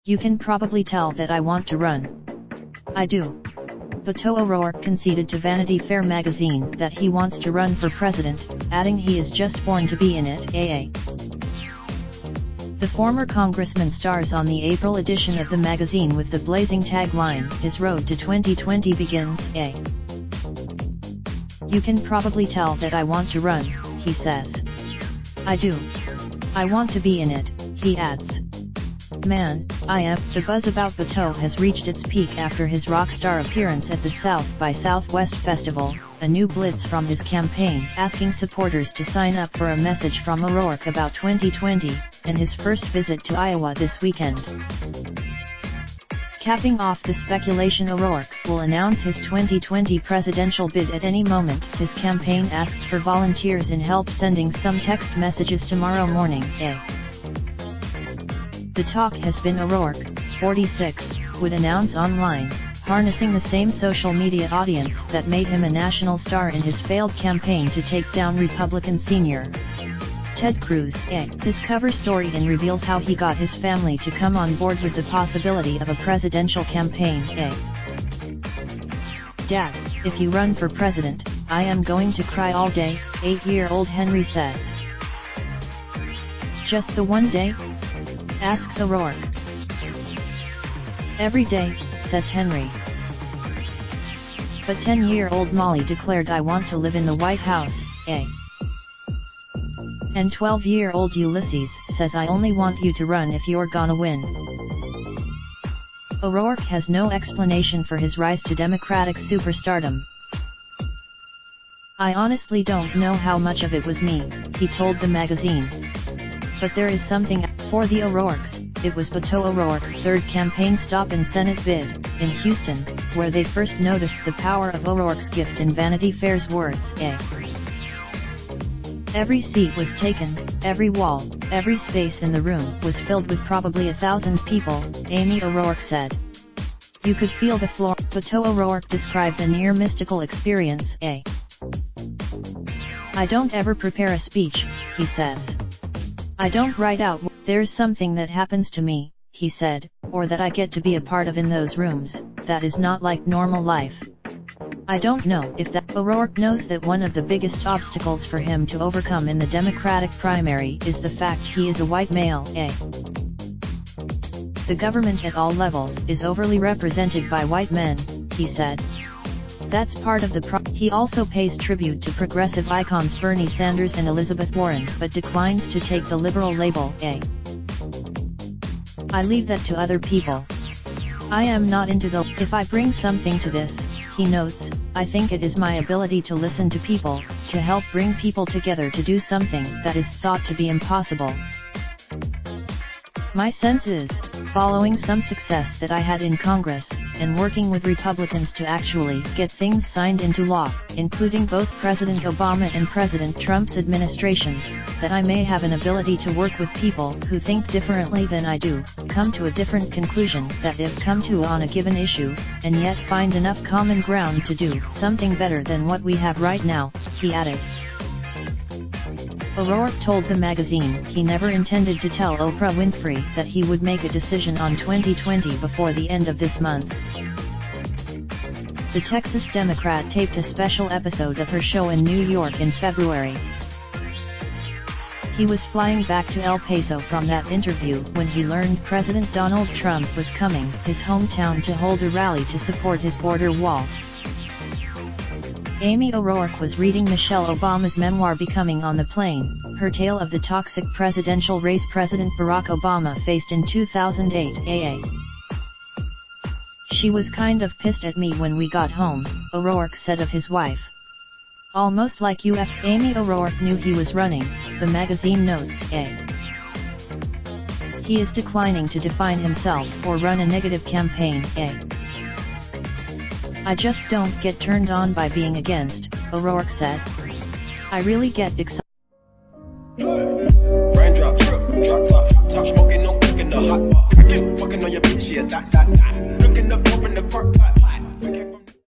You can probably tell that I want to run. I do. Beto O'Rourke conceded to Vanity Fair magazine that he wants to run for president, adding he is just born to be in it. The former congressman stars on the April edition of the magazine with the blazing tagline, "His road to 2020 begins." You can probably tell that I want to run, he says. I do. I want to be in it, he adds. Man, I am. The buzz about Beto has reached its peak after his rock star appearance at the South by Southwest Festival, a new blitz from his campaign asking supporters to sign up for a message from O'Rourke about 2020, and his first visit to Iowa this weekend. Capping off the speculation, O'Rourke will announce his 2020 presidential bid at any moment. His campaign asked for volunteers in help sending some text messages tomorrow morning. The talk has been O'Rourke, 46, would announce online, harnessing the same social media audience that made him a national star in his failed campaign to take down Republican senior Ted Cruz. His cover story reveals how he got his family to come on board with the possibility of a presidential campaign. Dad, if you run for president, I am going to cry all day, 8-year-old Henry says. Just the one day? Asks O'Rourke. Every day, says Henry. But 10-year-old Molly declared, I want to live in the White House, And 12-year-old Ulysses says, I only want you to run if you're gonna win. O'Rourke has no explanation for his rise to Democratic superstardom. I honestly don't know how much of it was me, he told the magazine. But there is something. For the O'Rourkes, it was Beto O'Rourke's third campaign stop and Senate bid, in Houston, where they first noticed the power of O'Rourke's gift in Vanity Fair's words. Every seat was taken, every wall, every space in the room was filled with probably 1,000 people, Amy O'Rourke said. You could feel the floor. Beto O'Rourke described a near mystical experience. I don't ever prepare a speech, he says. I don't write out. There's something that happens to me, he said, or that I get to be a part of in those rooms, that is not like normal life. I don't know if that. O'Rourke knows that one of the biggest obstacles for him to overcome in the Democratic primary is the fact he is a white male. The government at all levels is overly represented by white men, he said. That's part of the problem. He also pays tribute to progressive icons Bernie Sanders and Elizabeth Warren, but declines to take the liberal label. I leave that to other people. I am not into the. If I bring something to this, he notes, I think it is my ability to listen to people, to help bring people together to do something that is thought to be impossible. My sense is, following some success that I had in Congress, and working with Republicans to actually get things signed into law, including both President Obama and President Trump's administrations, that I may have an ability to work with people who think differently than I do, come to a different conclusion that they've come to on a given issue, and yet find enough common ground to do something better than what we have right now, he added. O'Rourke told the magazine he never intended to tell Oprah Winfrey that he would make a decision on 2020 before the end of this month. The Texas Democrat taped a special episode of her show in New York in February. He was flying back to El Paso from that interview when he learned President Donald Trump was coming his hometown to hold a rally to support his border wall. Amy O'Rourke was reading Michelle Obama's memoir Becoming on the Plane, her tale of the toxic presidential race President Barack Obama faced in 2008. She was kind of pissed at me when we got home, O'Rourke said of his wife. Almost like Amy O'Rourke knew he was running, the magazine notes. He is declining to define himself or run a negative campaign. I just don't get turned on by being against, O'Rourke said. I really get excited. Raindrop, drop top, top smoking, no cooking the hot pot. Fucking on your bitch, yeah, that. Looking up, open the park.